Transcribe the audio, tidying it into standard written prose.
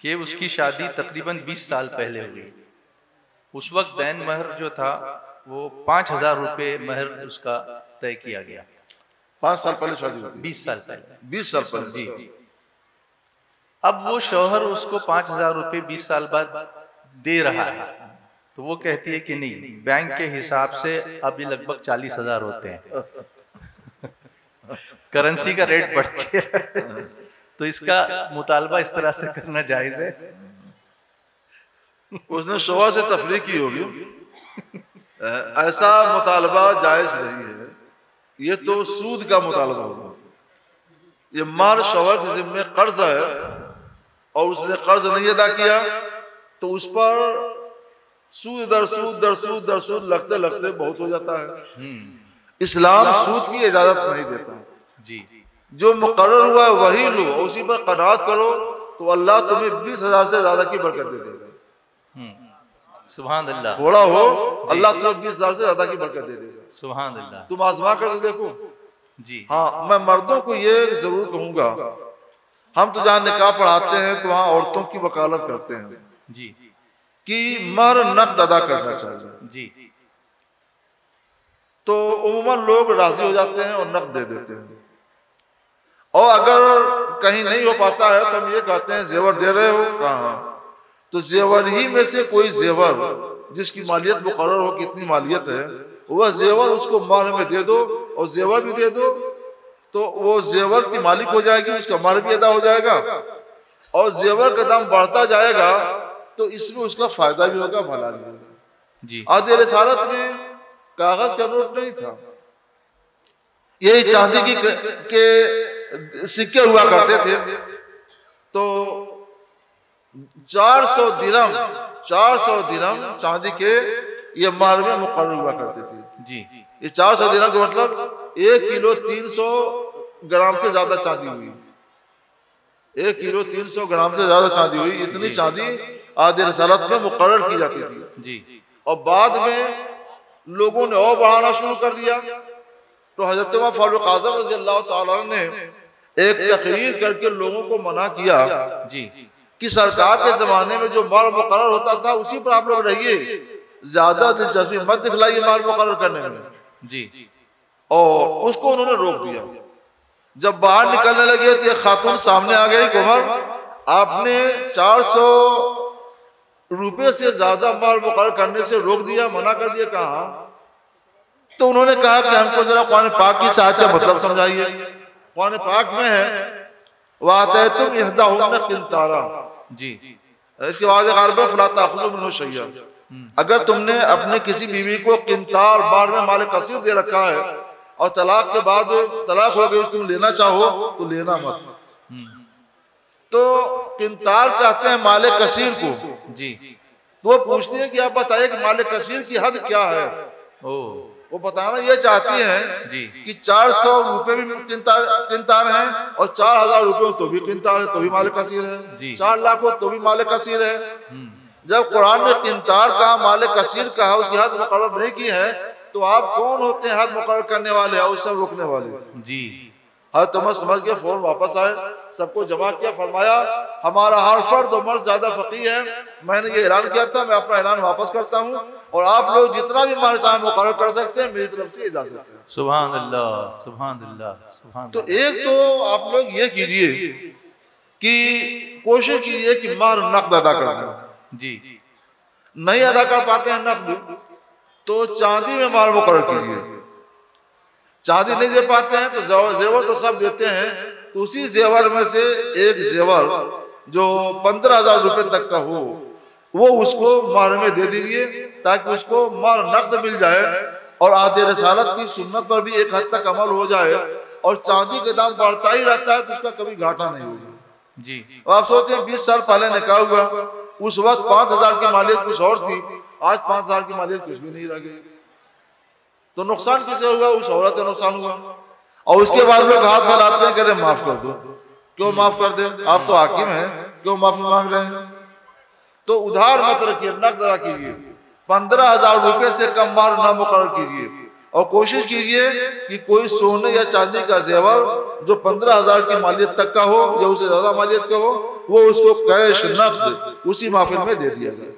कि उसकी शादी तकरीबन 20 साल पहले हुई। उस वक्त दैन महर जो था वो 5,000 रुपये महर उसका तय किया गया। 5 साल पहले शादी हुई? 20 साल पहले। 20 साल पहले जी। अब वो शौहर उसको 5,000 रुपये 20 साल बाद दे रहा है, तो वो कहती है कि नहीं, बैंक के हिसाब से अभी लगभग 40,000 होते हैं, करेंसी का रेट बढ़ गया, तो इसका मुतालबा इस तरह से करना जायज है। उसने शौहर से तफरीक की होगी, ऐसा मुतालबा जायज नहीं है, ये तो सूद का मुतालबा होगा। ये माल शौहर के जिम्मे कर्ज है और उसने कर्ज नहीं अदा किया तो उस पर सूद दर सूद दर सूद दर सूद लगते लगते बहुत हो जाता है। इस्लाम सूद की इजाजत नहीं देता जी। जो मुकर्रर हुआ है वही लो और उसी पर कनात करो तो अल्लाह तुम्हें 20,000 से ज्यादा की बरकत दे देगा। सुभान अल्लाह। थोड़ा हो अल्लाह तुम्हें 20,000 से ज्यादा की बरकत दे देगा। सुभान अल्लाह। तुम आजमा कर तो देखो जी। हाँ, मैं मर्दों को ये जरूर कहूंगा, हम तो जहाँ निकाह पढ़ाते हैं तो वहाँ औरतों की वकालत करते हैं जी कि महर नक़द अदा करना चाहिए जी। तो उम्मन लोग राजी हो जाते हैं और नक़द दे देते हैं, और अगर कहीं नहीं हो पाता है तो हम ये कहते हैं जेवर दे रहे हो कहाँ, तो जेवर ही में से कोई जेवर जिसकी मालियत मुकर्रर हो कितनी मालियत है वह जेवर उसको महर में दे दो और जेवर भी दे दो, तो वो जेवर की मालिक हो जाएगी, उसका महर भी अदा हो जाएगा और जेवर का दाम बढ़ता जाएगा तो इसमें उसका फायदा भी होगा, भला भी होगा जी। आदि रिसालत में कागज का नोट नहीं था, यही चांदी के सिक्के हुआ करते थे, तो 400 दिरहम चांदी के ये महर में मुकर्रर हुआ करते थे जी। ये 400 दिरहम का मतलब 1 किलो 300 ग्राम से ज्यादा चांदी हुई, 1 किलो 300 ग्राम से ज्यादा चांदी हुई। इतनी चांदी आदि रिसालत में मुकर्रर की जाती थी जी। और बाद में लोगों ने और बढ़ाना शुरू कर दिया, तो हजरत उमर फारूक आज़म रज़ी अल्लाह ताला ने एक तकरीर करके लोगों को मना किया जी कि सरकार के जमाने में जो महर मुकर्रर होता था उसी पर आप लोग रहिए, ज्यादा दिलचस्पी मत दिखलाइए महर मुकर्रर करने में जी। और उसको उन्होंने रोक दिया। जब बाहर निकलने लगे तो एक खातून सामने आ गई, उमर आपने 400 रुपए से ज्यादा महर मुकर्रर करने से रोक दिया, मना कर दिया, कहा? तो उन्होंने कहा कि हमको जरा कुरान पाक की सहायता मतलब समझाइए। कुरान पाक में है वातैतुम इहदाहुन्ना किंतारा जी, इसके बाद अगर तुमने अपने किसी बीवी को किंतार बार में माल कसीर दे रखा है और तलाक के बाद तलाक हो गई, तुम लेना चाहो तो लेना मत। तो किंतार कहते हैं माल कसीर को जी। तो वो पूछते हैं कि आप बताइए कि माल कसीर की हद क्या है। वो बताना ये चाहती हैं जी कि 400 रुपए भी किंतार हैं और 4,000 रुपए तो भी किंतार है, तो भी माल कसीर है, 4 लाख हो तो भी माल कसीर है। जब कुरान ने किंतार कहा, माल कसीर कहा, उसकी हद मुकर्रर नहीं की है, तो आप कौन होते हैं हद मुकर्रर करने वाले और उससे रोकने वाले जी। हर तुम समझ के फौरन वापस आए, सबको जमा किया, फरमाया हमारा हर फर्द और मर्द ज्यादा फकीह है, मैंने ये ऐलान किया था, मैं अपना ऐलान वापस करता हूँ और आप लोग जितना भी माल चाहे मुकर्रर कर सकते हैं, मेरी तरफ से इजाजत है। सुभान अल्लाह, सुभान अल्लाह, सुभान। तो एक तो आप लोग ये कीजिए कि कोशिश कीजिए कि महर नक़द अदा करना जी। नहीं अदा कर पाते हैं नक़द तो चांदी में महर मुकर्रर कीजिए। चांदी नहीं दे पाते हैं तो जेवर तो सब देते हैं, तो उसी जेवर में से एक जेवर जो 15,000 रुपए तक का हो वो उसको महर में दे दीजिए ताकि उसको महर नक़द मिल जाए और आदि रिसालत की सुन्नत पर भी एक हद तक अमल हो जाए और चांदी के दाम बढ़ता ही रहता है तो उसका कभी घाटा नहीं होगा जी। आप सोचें 20 साल पहले निकाह हुआ, उस वक्त 5,000 की मालियत कुछ और थी, आज 5,000 की मालियत कुछ भी नहीं रह गई, तो नुकसान किसे हुआ? उस औरत का नुकसान हुआ। और उसके बाद लोग हाथ फैलाते हैं, कह रहे माफ कर दो। क्यों माफ कर दे? आप तो हाकिम हैं, क्यों माफी मांग रहे हैं? तो उधार मत रखिए, नक़द अदा कीजिए। 15,000 रुपए से कम महर ना मुकर्रर कीजिए और कोशिश कीजिए कि कोई सोने या चांदी का जेवर जो 15,000 की मालियत तक का हो या उससे ज्यादा मालियत का हो, वो उसको कैश नकद उसी महफिल में दे दिया जाए।